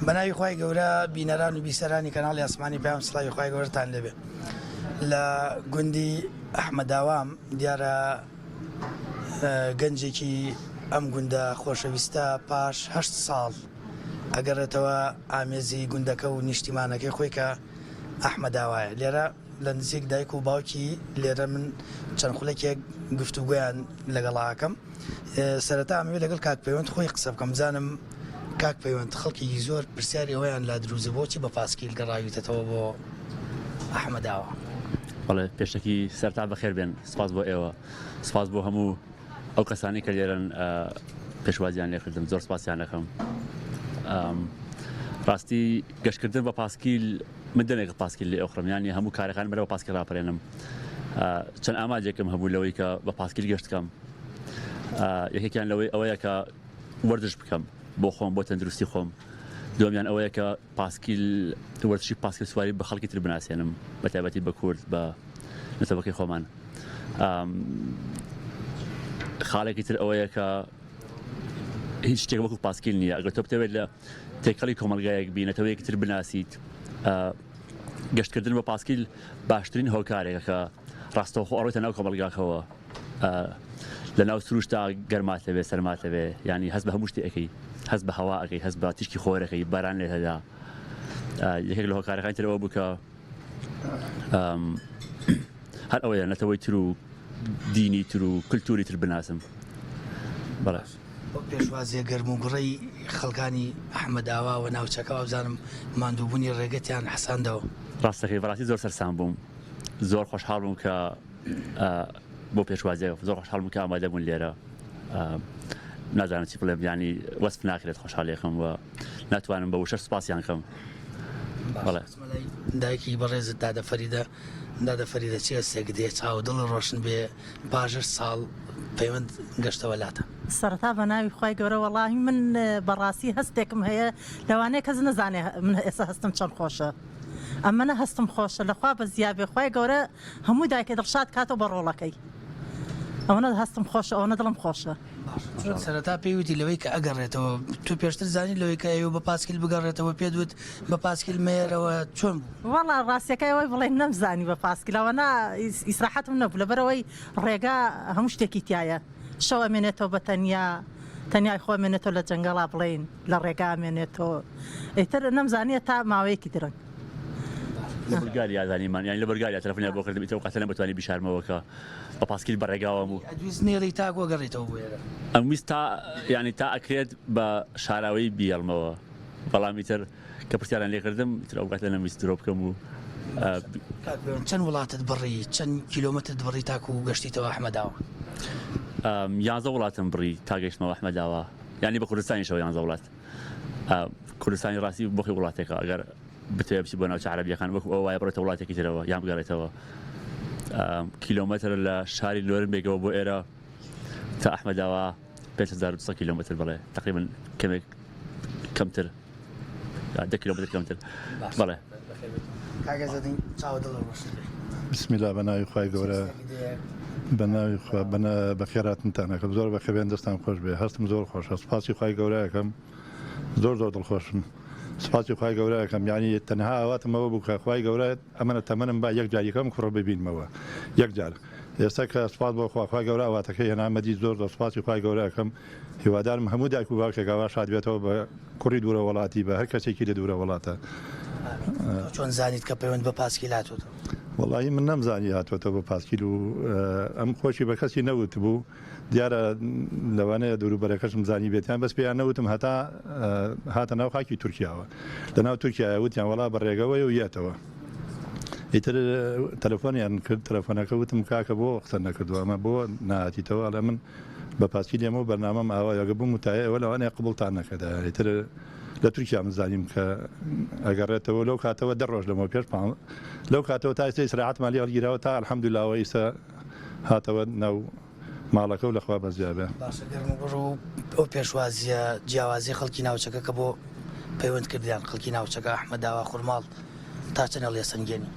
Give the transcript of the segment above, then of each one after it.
بەناوی خوای گەورە بینەران و بیسەرانی کەناڵی ئاسمانی پێیان سڵاوی خوای گەورەتان لێبێ. لە گوندی ئەحمەداوام دیارە گەنجێکی ئەم گوندە خۆشەویستە پاش 8 ساڵ ئەگەڕێتەوە ئامێزی گوندەکە و نیشتیمانەکەی خۆی کە ئەحمەداوایە. لێرە لە نزیک دایک و باوکی لێرە من چەند خولێکێک گفتوگویان لەگەڵاکەم. سەرەتا ئەمەوێت لەگەڵ کاک پەیوەند خۆی قسە بکەم بزانم کاک پەیوەند خەڵکی زۆر پرسیاری ئەوەیان لا دروزە بۆچی بە پاسکیل گەڕاویتەوە بۆ ئەحمەداوە. بەڵێ پێشتەکی سەرتا بەخێر بێن، سپاس بۆ ئێوە، سپاس بۆ هەموو ئەو کەسانی کە لێرەن پێشوازیان لێکردم، زۆر سپاسیان دەکەم. ڕاستی گەشتکردن بە پاسکیل من دەمێک پاسکیل لێ ئەوخڕم، یانی هەموو کارەکان بەرەوە پاسکیل ڕاپەرێنم. چەند ئاماجێکم هەبوو لەوەی کە بە پاسکیل گەشت بکەم. یەکێکیان لەوەی ئەوەیە کە وەرزش بکەم بۆ خۆم، بۆ تەندروستی خۆم. دومیان ئەوەیە کە پاسکیل وەرزشی پاسکیل سواری بە خەڵکی تر بناسێنم، بە تایبەتی بە کورد بە نەتەوەکەی خۆمان. خاڵێکی تر ئەوەیە کە هیچ شتێک وەکو پاسکیل نییە. ئەگەر تۆ بتەوێت لە تێکەڵی کۆمەلگایەک بینێتەوەیەکی تر بناسیت، گەشتکردن بە پاسکیل باشترین هۆکارێکە کە ڕاستەوخۆ ئەڕۆیتە ناو کۆمەلگاکەوە، لە ناو سروشتا گەرمات لەبێ سەرمات لەبێ، ینی هەست بە هەموو شتێکەکەی، هەست بە هەوا ئەەکەی، هەست بە تیشکی خۆرەکەی، باران لێ هەدا. یەکێک لە هۆکارەکانی ترەوە بوو کە هەر ئەوەیە نەتەوەی تر و دینی تر و کللتوری تر بناسم. بەڵێ پێشوازیە گەرم و گوڕی خەڵکانی ئەحمەداوا و ناوچەکەەوە بزانم ماندووبوونی ڕێگەتیان حەساندەوە. ڕاستەکەی بەڕاستی زۆر سەرسان بووم، زۆر خۆشحاڵ بووم کە بۆ پێشوازیە زۆر خۆشحاڵ بووم کە ئامادە بوون لێرە. نازانم چی بڵێم، ینی وەسف ناکرێت خۆشحاڵیەکەم و ناتوانم بە وشە سپاسیان کەم. بەڵێ دایکی بەڕێزت دادە فەریدە چی هەستێک دێ چاو دڵ ڕۆشن بێ پاژ ساڵ پەیوەند گەشتەوە لاتە. سەرەتا بە ناوی خوای گەورە وەڵاهی من بەڕاستی هەستێکم هەیە لەوانەیە کەس نەزانێ من ئێستا هەستم چەند خۆشە. ئەمەە هەستم خۆشە لەخوا بە زیابێ خوای گەورە هەموو دایکە دڵشاد کاتەوە بە ڕۆڵەکەی. ئەوەنە هەستم خۆشە، ئەوەنە دڵم خۆشە. سەرەتا پێیوتی لەوەی کە ئەگەڕێتەوە تو پێشتر زانی لەوەی کە ئەوە بە پاسکیل بگەڕێتەوە پێدوت بە پاسکیل مێرەوە چۆن بوو؟ وەڵا ڕاستیەکەی ئەوەی بڵێ نەمزانی بە پاسکیلەوەنا ئیسراحەتم نەبوو لەبەرەوەی ڕێگا هەموو شتێکی تایە. شەو ئەمێنێتەوە بە تەنیای خۆ ئەمێنێتەوە لە جەنگەڵا بڵێن لە ڕێگا ئەمێنێتەوە. ئیتر نەمزانیە تا ماوەیەکی درنگ. لە بەرگاری یازانیمان، یانی لە بەرگاری تەلەفۆنیان بۆ کردم، ئیتر قەتە نەبتوانی بیشارمەوە کە بە پاسکیل بەڕێگاوە بوو. ئەدویست نێڕی تا گۆگەڕێتەوە بێرە. ئەمویست تا ینی تا ئەکرێت بە شاراوەی بیێڵمەوە، بەڵام ئیتر کە پرسیاران لێکردم ئیتر ئەو کاتە نەویست درۆ بکەم و چەند وڵاتت بڕی، چەند کیلۆمەتر بڕی تاکو و گەشتیتەوە ئەحمەداوە؟ 11 وڵاتم بڕی تا گەشتمەوە ئەحمەداوە، ینی بە کوردستانیشەوە 11 وڵات. کوردستانی ڕاستی بۆخی وڵاتێکە، ئەگەر بتوێ بچی بۆ ناوچە عەرەبیەکان وەکو ئەو وایە بڕێتە وڵاتێکی ترەوە یان بگەڕێتەوە. کیلۆمەتر لە شاری نۆرنبێگەوە بۆ ئێرە تا ئەحمەداوە 5200 کیلۆمەتر، بڵێ تقریبا کەمێک کەمتر، 10 کیلۆمەتر کەمتر. بەڵێ بسم الله بەناوی خوای گەورە، بەناوی بەخێراتتانەکەم، زۆر بەخێبێن دەستان خۆش بێ، هەستم زۆر خۆشە، سپاسی خوای گەورەیەکەم، زۆر دڵخۆشم. سپاسی خوای گەورەیەکەم، یانی تەنها ئاواتمەوە بوو کە خوای گەورە ئەمەە تەمەنم با یەک جاریکەم کوڕ ببینمەوە یەک جار. ئێستا کە سپاس بۆ خوای گەورە ئاواتەکەی هێنامەدی زۆر سپاسی خوای گەورەیەکەم. هیوادارم هەموو دایک و باوکێکەوە شاد بێتەوە بە کوڕی دوورە وڵاتی، بە هەر کەسێکی لە دوورە وڵاتە. چۆن زانیت کە پەیوەند بە پاسکیل هاتووە؟ وەڵی من نەمزانی هاتوۆتەوە بە پاسکیل و ئەم خۆشی بە کەسی نەوت بوو، دیارە لەوانەیە دووروبەرەکەشم زانی بێتیان بەس پێیان نەوتم هەتا هاتە ناو خاکی تورکیاوە. لە ناو تورکیا وتیان وڵا بە ڕێگەوەی و یێتەوە. ئیتر تەلەفۆنیان کرد، تەلەفۆنەکە وتم کاکە بۆ قسە نەکردووە، ئەمە بۆ نهاتیتەوە، لە من بە پاسکیل ئەمە و بەرنامەم ئاوایەگە بووم وتایەوە لەوانەیە قبوڵتان نەکەدا. ئیتر لە تورکیا مزانیم کە ئەگەڕێتەوە لەو کاتەوە 10 ڕۆژ لەمەوە پێش لەو کاتەوە تا ئێستا ئیسراحەتمان لێ هەڵگیراوە تا الحەمدولیلاوە ئێستا هاتەوە ناو ماڵەکە و لەخوا بەزیابێ. باشە گەرم و گوڕ و ئەو پێشوازیە جیاوازی خەڵکی ناوچەکە کە بۆ پەیوەند کردیان خەڵکی ناوچەکە ئەحمەداوا خوڕماڵ تا چەنە لێ سەنگێنی؟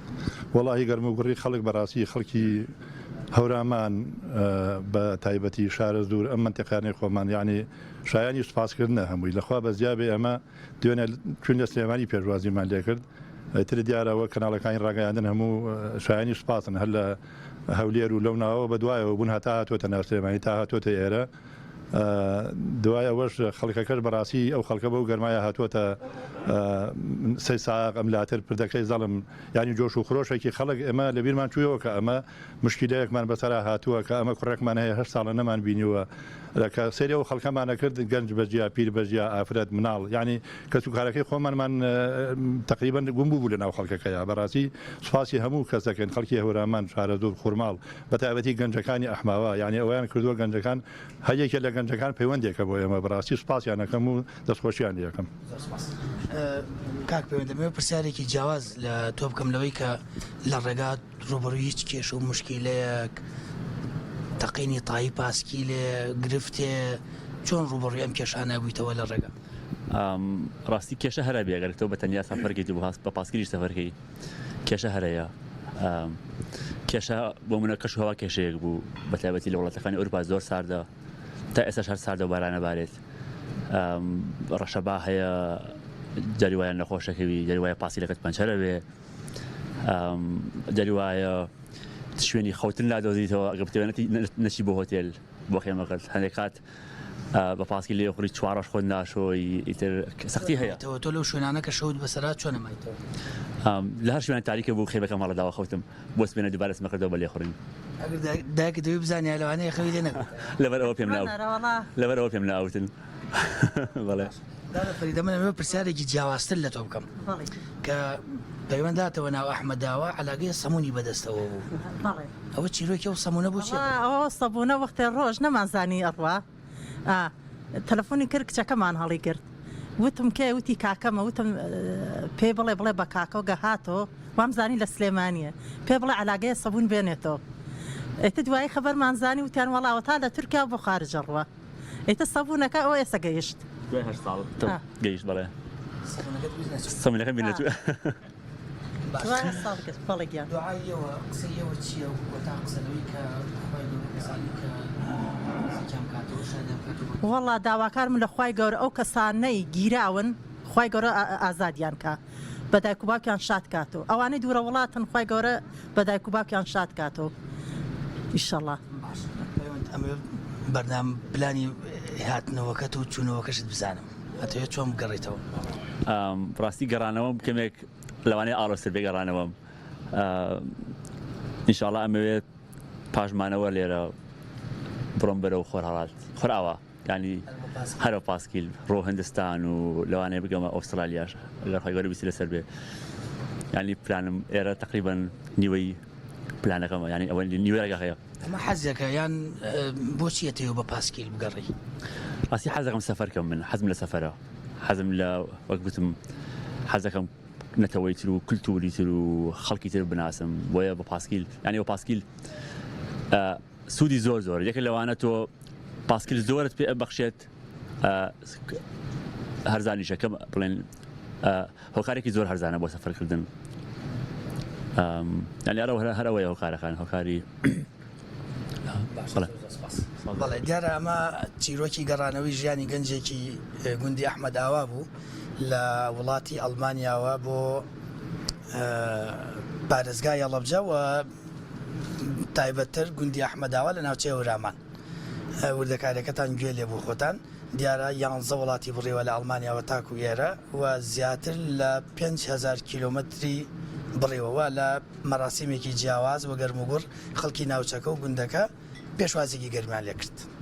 وەڵاهی گەرم و گوڕی خەڵک بەڕاستی خەڵکی هەورامان بە تایبەتی شارە دوور ئەم منتیقانەی خۆمان یعنی شایانی سوپاسکردنە هەمووی لەخوا بە زیابێ ئەمە دوێنێ چون لە سلێمانی پێشوازیمان لێ کرد تر دیارەوە کەناڵەکانی ڕاگەیاندن هەموو شایانی سوپاسن هەر لە هەولێر و لەو ناوە بە دوایەوە بوون هەتا هاتوۆتە ناو سلێمانی تا هاتوۆتە ئێرە دوایەوەش خەڵکەکەش بەڕاستی ئەو خەڵکە بەو گەرمایە هاتوۆتە سەی ساق ئەملاتر پردەکەی زەڵم ینی جۆش و خۆشێکی خەڵک ئێمە لە بیرمان چوویەوە کە ئەمە مشکلەیەکمان بەسەرا هاتووە کە ئەمە کوڕێکمان هەیە 8 ساڵە نەمان بینیوە کە سەری ئەو خەڵکەمانە کرد گەنج بەجیا پیر بەجیا ئافرەت مناڵ ینی کەس و کارەکەی خۆمانمان تقریبا گوم بوو لە ناو خەڵکەکەیە بەڕاستی سوپاسی هەموو کەسەکەن خەڵکی هەورامان شارە دوور خوورماڵ بە تایبەتی گەنجەکانی ئەحماوە ینی ئەویان کردووە گەنجەکان هەیەکە لە گەنجەکان پەیوەندێکە بۆ ئێمە بەڕاستی سوپاسیانەکەم و دەستخۆشییان یەکەم کاک پەیوەندەمێ پرسیارێکی جیاواز لە تۆ بکەم لەوەی کە لە ڕێگات ڕوبەڕووی هیچ کێش و مشکیلەیەک تەقینی تایی پاسکیلێ گرفتێ چۆن ڕوبەڕووی ئەم کێشانە بوویتەوە لە ڕێگا ڕاستی کێشە هەرە بێگەر تۆ بە تەنیا سەفەرکەیت بە پاسکیری سەفەرکەی کێشە هەرەیە کێشە بۆ منە کەش هەوا کێشەیەک بوو بە تایبەتی لە وڵاتەکانی ئەوروپا زۆر ساردە تا ئێستا هەر ساردە و بارانە بارێت ڕەشەبا هەیە جاری وایە نەخۆشەکەوی جاری وایە پاسیلەکەت پەنچەرە بێ جاری وایە شوێنی خەوتن لادۆزیتەوە ئەگەر بتوانێتی نەچی بۆ هۆتێل بۆ خێمەکەت هەندێک کات بە پاسکی لێ خوری چوارەش خۆت ناشۆی ئیتر سەختی هەیە تۆ لەو شوێنانە کە شەوت بەسەرا چۆن نەمایتەوە لە هەر شوێنان تاریکە بوو خێبەکە ماڵەداوە خەوتم بۆ سبێنە دووبارە سمەکردەوە بە لێ خوڕین دایکە دەوێت بزانیا لەوانەیە خەوی لێ نەبێت لەبەرەوە پێم ناو لەبەرەوە پێم ناوتن بەڵێ فەریدە منەوە پرسیارێکی جیاوازتر لە تۆ بکەم کە پەیوەنداتەوە ناو ئەحمەداوە عەلاقەی سەمونی بەدەستەوە بوو ئەوە چیرۆکی ئەو سەمونە بۆ چی ئەوە سەبوونە وەختێ ڕۆژ نەمانزانی ئەڕوا تەلەفۆنی کرد کچەکەمان هەڵی کرد وتم کێ وتی کاکەمە وتم پێ بڵێ بە کاکە گە هاتۆ وامزانی لە سلێمانیە پێ بڵێ عەلاقەیە سەبوون بێنێتەوە ئێتە دوایی خەبەرمانزانی وتیان وەڵاوە تا لە تورکیا بۆ خارجە ڕوە ئێتە سەبوونەکە ئەوە ئێستا گەیشت گەیشت بەڵێ سەمونەکەم بینێت بەڵێگیان دوعایەوە قسەیەوە چییە و تا قسەلەوەی کە وەڵا داواکارم لە خوای گەورە ئەو کەسانەی گیراون خوای گەورە ئازادیان کە بە دایک و باوکیان شاد کاتەوە ئەوانەی دوورە وڵاتن خوای گەورە بە دایک و باوکیان شاد کاتەوە ئیشەڵڵا بەردام پلانی هاتنەوەکەت و چوونەوەکەشت بزانم ئەتەوێت چۆن بگەڕێتەوە ڕاستی گەڕانەوەم کەمێک لەوانەیە ئاڵۆستر بێگەڕانەوەم ئینشاڵڵا ئەمەوێت پاشمانەوە لێرە بڕۆم بەرەو خۆرهەڵات خۆراوە ینی هەرە پاسکیل ڕۆ هەندستان و لەوانەیە بگەمە ئۆسترالیاش ئەگەر خۆی گەورە بیستی لەسەر بێ ینی پلانم ئێرە تقریبا نیوەی پلانەکەمە ینی ئەوە نیوەی ڕێگا هەیە ئەمە حەزێکە یان بۆچی ئەتەوێت بە پاسکیل بگەڕی ڕاستی حەزەکەم سەفەرکەم من حەزم لە سەفەرە حەزم لە وەک گوتم حەزەکەم نەتەوەی تر و کللتوری تر و خەڵکی تر بناسم بۆیە بە پاسکیل ینی بە پاسکیل سوودی زۆر یەکە لەوانە تۆ پاسکیل زۆرت پێ بەخشێت هەرزانیشەکەم بڵێن هۆکارێکی زۆر هەرزانە بۆ سەفەرکردن ینی هەرەوەی هۆکارەکان هۆکاری بەڵێ دیارە ئەمە چیرۆکی گەڕانەوەی ژیانی گەنجێکی گوندی ئەحمەداوا بوو لە وڵاتی ئەڵمانیاوە بۆ پارێزگای ئەڵەبجە و تایبەتتر گوندی ئەحمەداوا لە ناوچەی هەورامان وردەکارەکەتان گوێ لێ بوو خۆتان دیارە 11 وڵاتی بڕێوە لە ئەڵمانیاوە تاکو ئێرە و زیاتر لە 5,000 کیلۆمەتری بڕێوەوە لە مەراسیمێکی جیاواز وە گەرموگوڕ خەڵکی ناوچەکە و گوندەکە پێشوازێکی گەرمیان لێ کرد.